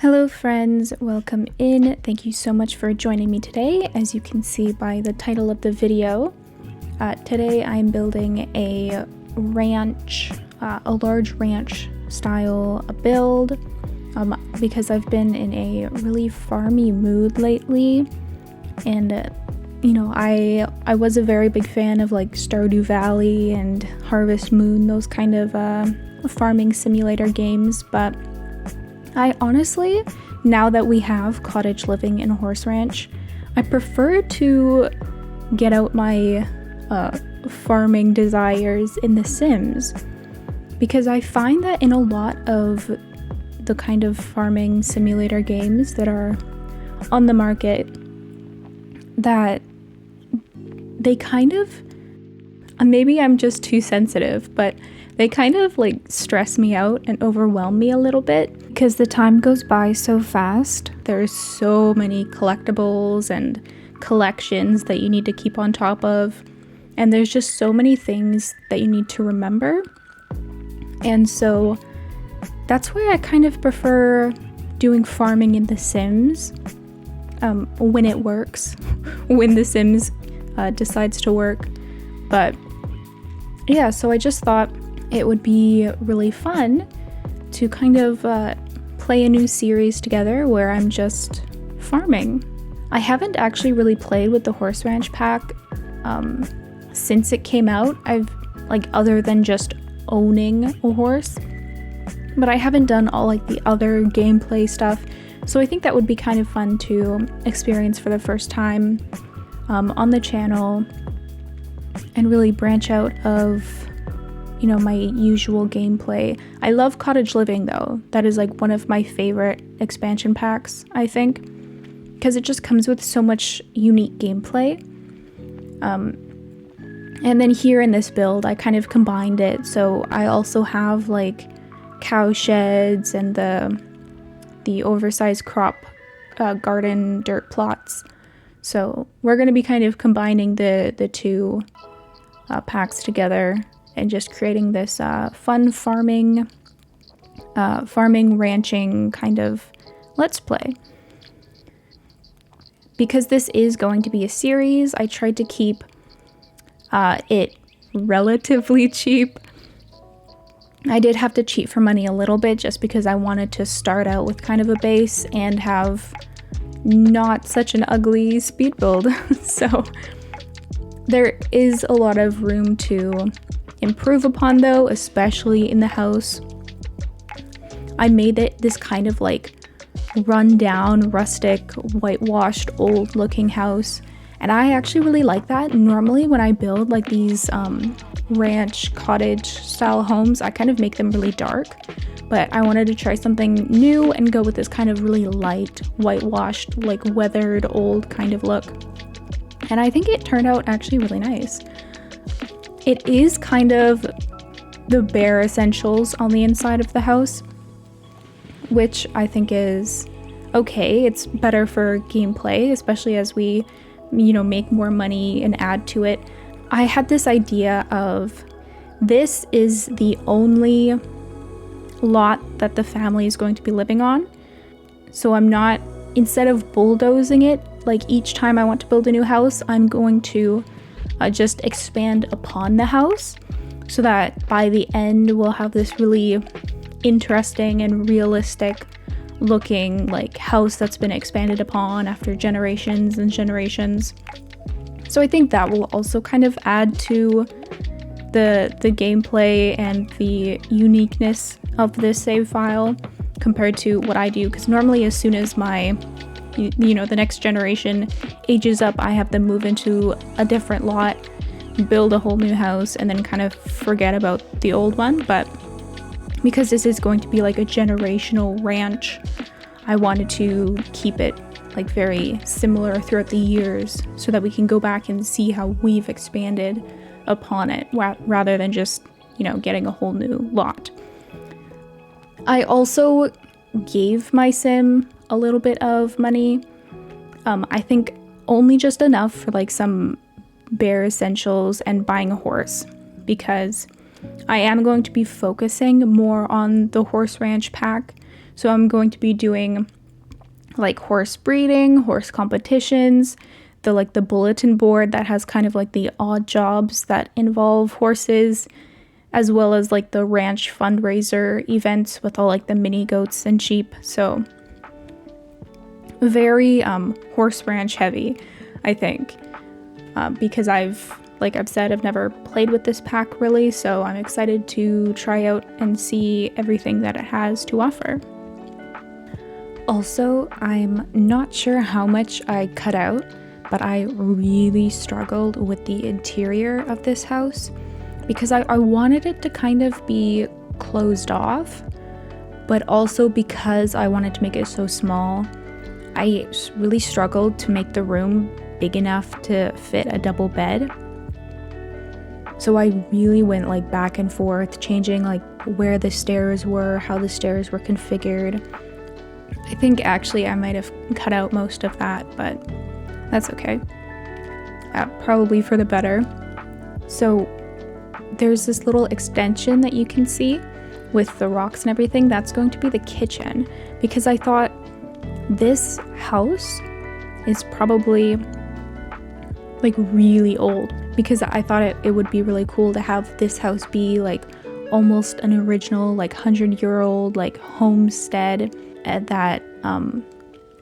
Hello friends, welcome in. Thank you so much for joining me today. As you can see by the title of the video, today I'm building a ranch, a large ranch style build because I've been in a really farmy mood lately, and I was a very big fan of like Stardew Valley and Harvest Moon, those kind of farming simulator games, but I honestly, now that we have cottage living and horse ranch, I prefer to get out my farming desires in The Sims, because I find that in a lot of the kind of farming simulator games that are on the market, that they kind of, maybe I'm just too sensitive, but they kind of like stress me out and overwhelm me a little bit because the time goes by so fast. There's so many collectibles and collections that you need to keep on top of, and there's just so many things that you need to remember. And so that's why I kind of prefer doing farming in The Sims when it works, when The Sims decides to work. But yeah, so I just thought it would be really fun to kind of play a new series together where I'm just farming. I haven't actually really played with the Horse Ranch pack since it came out. I've other than just owning a horse, but I haven't done all like the other gameplay stuff. So I think that would be kind of fun to experience for the first time on the channel and really branch out of my usual gameplay. I love Cottage Living though. That is like one of my favorite expansion packs, I think, because it just comes with so much unique gameplay. And then here in this build, I kind of combined it. So I also have like cow sheds and the oversized crop garden dirt plots. So we're going to be kind of combining the two packs together and just creating this fun farming, ranching kind of let's play. Because this is going to be a series, I tried to keep it relatively cheap. I did have to cheat for money a little bit just because I wanted to start out with kind of a base and have not such an ugly speed build. So there is a lot of room to improve upon though, especially in the house. I made it this kind of like run down, rustic, whitewashed, old looking house, and I actually really like that. Normally when I build like these ranch cottage style homes, I kind of make them really dark, but I wanted to try something new and go with this kind of really light, whitewashed, like weathered old kind of look, and I think it turned out actually really nice. It is kind of the bare essentials on the inside of the house, which I think is okay. It's better for gameplay, especially as we, make more money and add to it. I had this idea of this is the only lot that the family is going to be living on. So I'm not, instead of bulldozing it, like each time I want to build a new house, I'm going to just expand upon the house so that by the end we'll have this really interesting and realistic looking like house that's been expanded upon after generations and generations. So I think that will also kind of add to the gameplay and the uniqueness of this save file compared to what I do, because normally as soon as my the next generation ages up, I have them move into a different lot, build a whole new house, and then kind of forget about the old one. But because this is going to be like a generational ranch, I wanted to keep it like very similar throughout the years so that we can go back and see how we've expanded upon it rather than just, getting a whole new lot. I also gave my sim a little bit of money. I think only just enough for like some bare essentials and buying a horse, because I am going to be focusing more on the horse ranch pack. So I'm going to be doing like horse breeding, horse competitions, the bulletin board that has kind of like the odd jobs that involve horses, as well as like the ranch fundraiser events with all like the mini goats and sheep. So very horse ranch heavy, I think, because I've said, I've never played with this pack really, so I'm excited to try out and see everything that it has to offer. Also, I'm not sure how much I cut out, but I really struggled with the interior of this house because I wanted it to kind of be closed off, but also because I wanted to make it so small, I really struggled to make the room big enough to fit a double bed. So I really went like back and forth, changing like where the stairs were, how the stairs were configured. I think actually I might have cut out most of that, but that's okay. Probably for the better. So there's this little extension that you can see with the rocks and everything. That's going to be the kitchen, because I thought this house is probably like really old, because I thought it would be really cool to have this house be like almost an original like 100-year-old like homestead that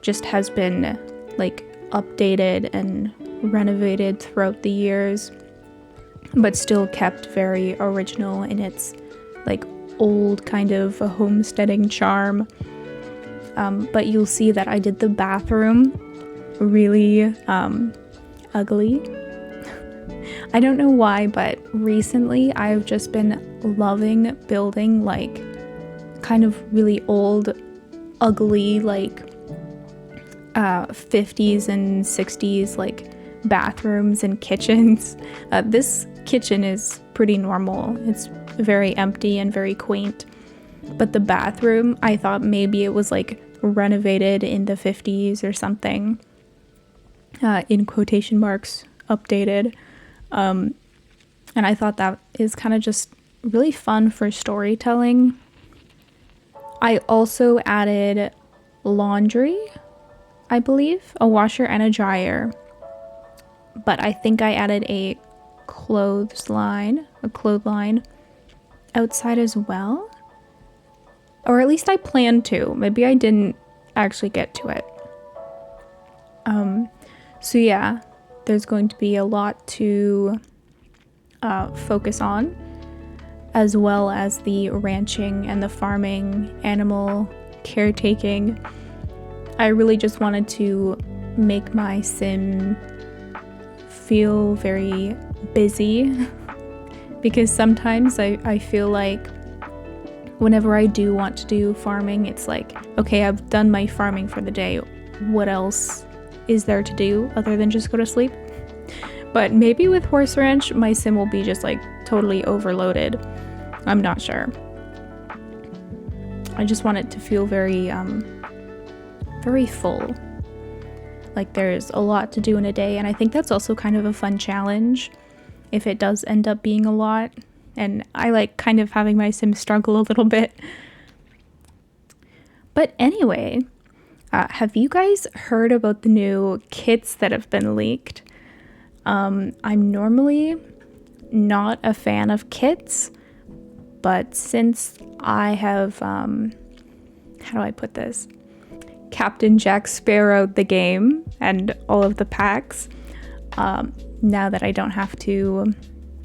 just has been like updated and renovated throughout the years, but still kept very original in its like old kind of a homesteading charm. But you'll see that I did the bathroom really ugly. I don't know why, but recently I've just been loving building like kind of really old, ugly, like 50s and 60s like bathrooms and kitchens. This kitchen is pretty normal. It's very empty and very quaint. But the bathroom, I thought maybe it was like renovated in the 50s or something. In quotation marks, updated. And I thought that is kind of just really fun for storytelling. I also added laundry, I believe, a washer and a dryer. But I think I added a clothesline outside as well. Or at least I planned to. Maybe I didn't actually get to it. So yeah, there's going to be a lot to focus on, as well as the ranching and the farming, animal caretaking. I really just wanted to make my sim feel very busy because sometimes I feel like whenever I do want to do farming, it's like, okay, I've done my farming for the day. What else is there to do other than just go to sleep? But maybe with Horse Ranch, my sim will be just like totally overloaded. I'm not sure. I just want it to feel very, very full. Like there's a lot to do in a day, and I think that's also kind of a fun challenge if it does end up being a lot. And I like kind of having my sim struggle a little bit. But anyway, have you guys heard about the new kits that have been leaked? I'm normally not a fan of kits, but since I have, how do I put this? Captain Jack Sparrow the game and all of the packs, now that I don't have to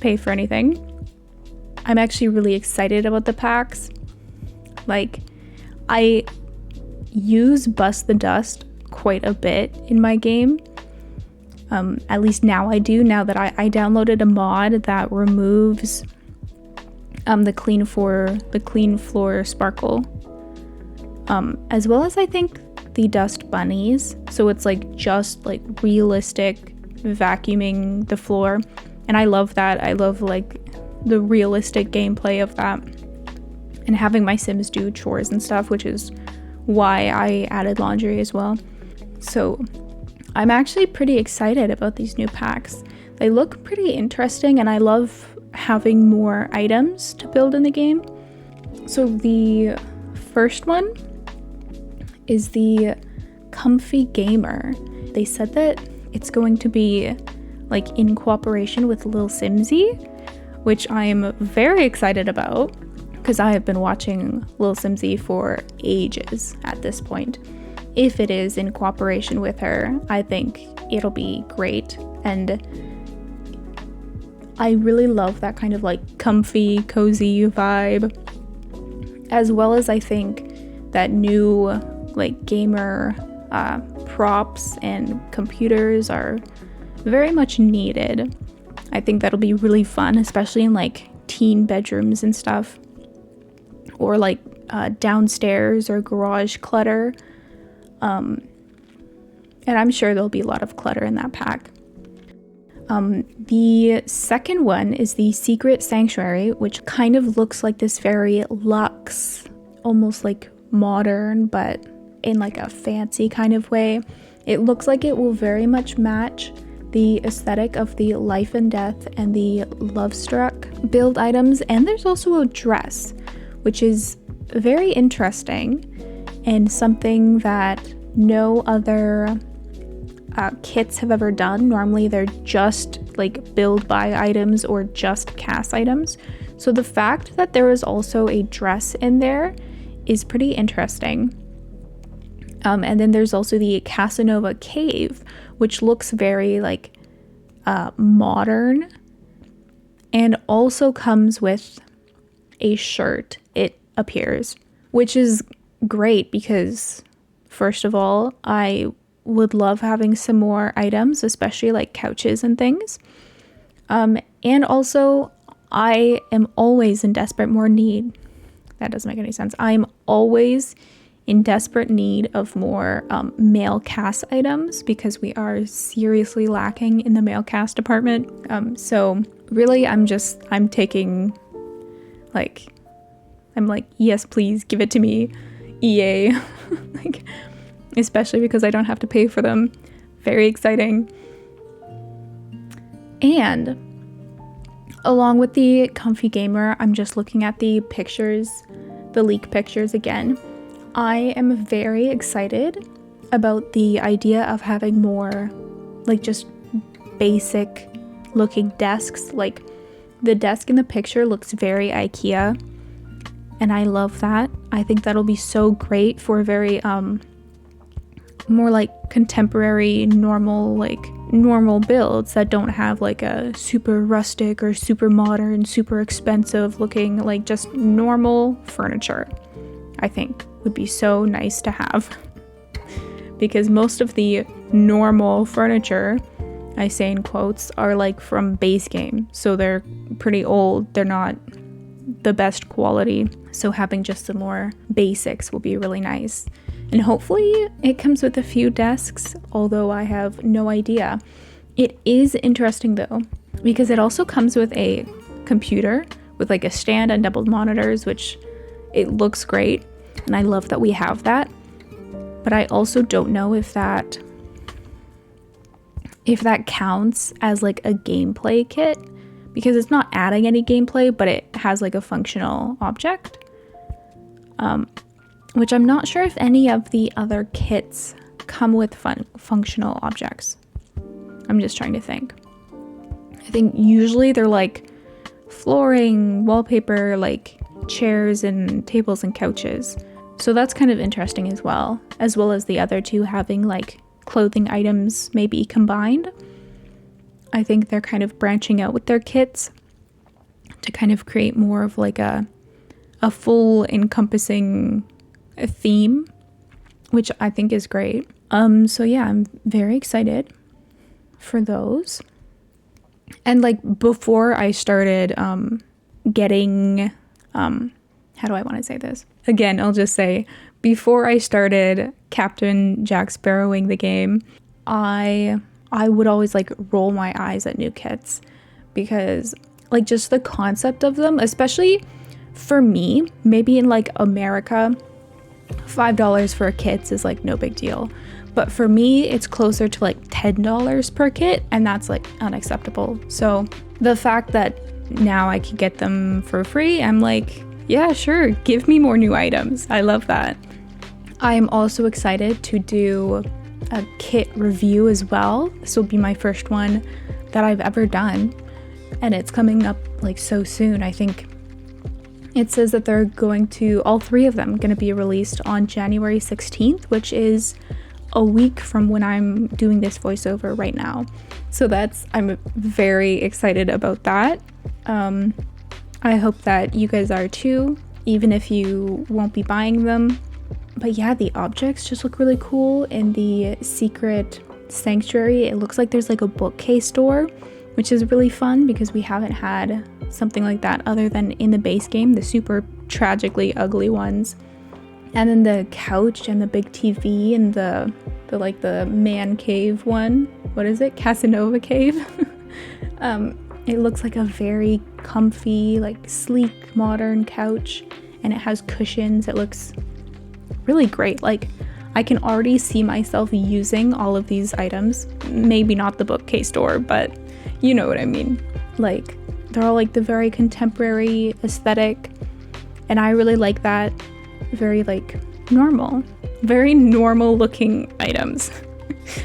pay for anything, I'm actually really excited about the packs. Like, I use Bust the Dust quite a bit in my game. At least now I do, now that I downloaded a mod that removes the clean floor sparkle, as well as I think the dust bunnies. So it's like just like realistic vacuuming the floor, and I love that. I love like the realistic gameplay of that, and having my Sims do chores and stuff, which is why I added laundry as well. So I'm actually pretty excited about these new packs. They look pretty interesting, and I love having more items to build in the game. So the first one is the Comfy Gamer. They said that it's going to be like in cooperation with Lil Simsy, which I am very excited about because I have been watching Lil Simsy for ages at this point. If it is in cooperation with her, I think it'll be great. And I really love that kind of like comfy, cozy vibe, as well as I think that new like gamer props and computers are very much needed. I think that'll be really fun, especially in like teen bedrooms and stuff, or like downstairs or garage clutter. And I'm sure there'll be a lot of clutter in that pack. The second one is the Secret Sanctuary, which kind of looks like this very luxe, almost like modern, but in like a fancy kind of way. It looks like it will very much match the aesthetic of the Life and Death and the Lovestruck build items. And there's also a dress, which is very interesting and something that no other kits have ever done. Normally they're just like build buy items or just cast items. So the fact that there is also a dress in there is pretty interesting. And then there's also the Casanova Cave, which looks very like modern, and also comes with a shirt, it appears, which is great because first of all, I would love having some more items, especially like couches and things. And also I am always in desperate more need. That doesn't make any sense. I'm always in desperate need of more male cast items because we are seriously lacking in the male cast department. So really I'm taking like, I'm like, yes, please give it to me, EA. Like, especially because I don't have to pay for them. Very exciting. And along with the Comfy Gamer, I'm just looking at the pictures, the leak pictures again. I am very excited about the idea of having more like just basic looking desks. Like the desk in the picture looks very IKEA, and I love that. I think that'll be so great for very more like contemporary normal builds that don't have like a super rustic or super modern, super expensive looking, like just normal furniture. I think would be so nice to have, because most of the normal furniture, I say in quotes, are like from base game, so they're pretty old, they're not the best quality. So having just some more basics will be really nice. And hopefully it comes with a few desks, although I have no idea. It is interesting though, because it also comes with a computer with like a stand and double monitors, which it looks great. And I love that we have that. But I also don't know if that counts as like a gameplay kit, because it's not adding any gameplay, but it has like a functional object. Which I'm not sure if any of the other kits come with functional objects. I'm just trying to think. I think usually they're like flooring, wallpaper, like chairs and tables and couches. So that's kind of interesting as well as the other two having like clothing items maybe combined. I think they're kind of branching out with their kits to kind of create more of like a full encompassing theme, which I think is great. So yeah, I'm very excited for those. And like before I started getting how do I want to say this? Again, I'll just say before I started Captain Jack Sparrowing the game, I would always like roll my eyes at new kits, because like just the concept of them, especially for me, maybe in like America, $5 for a kit is like no big deal, but for me it's closer to like $10 per kit, and that's like unacceptable. So the fact that now I can get them for free, I'm like, yeah, sure, give me more new items. I love that. I am also excited to do a kit review as well. This will be my first one that I've ever done, and it's coming up like so soon. I think it says that they're all 3 of them going to be released on January 16th, which is a week from when I'm doing this voiceover right now. So I'm very excited about that. I hope that you guys are too, even if you won't be buying them. But yeah, the objects just look really cool. In the secret sanctuary, it looks like there's like a bookcase door, which is really fun because we haven't had something like that other than in the base game, the super tragically ugly ones. And then the couch and the big TV and the man cave one. What is it? Casanova cave? It looks like a very comfy, like sleek, modern couch, and it has cushions. It looks really great. Like, I can already see myself using all of these items. Maybe not the bookcase door, but you know what I mean. Like, they're all like the very contemporary aesthetic, and I really like that. Very like very normal looking items,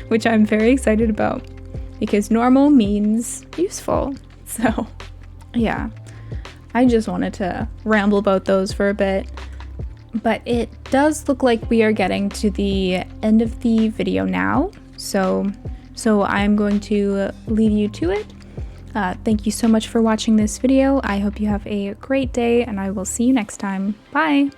which I'm very excited about because normal means useful. So yeah, I just wanted to ramble about those for a bit, but it does look like we are getting to the end of the video now. So I'm going to leave you to it. Thank you so much for watching this video. I hope you have a great day, and I will see you next time. Bye!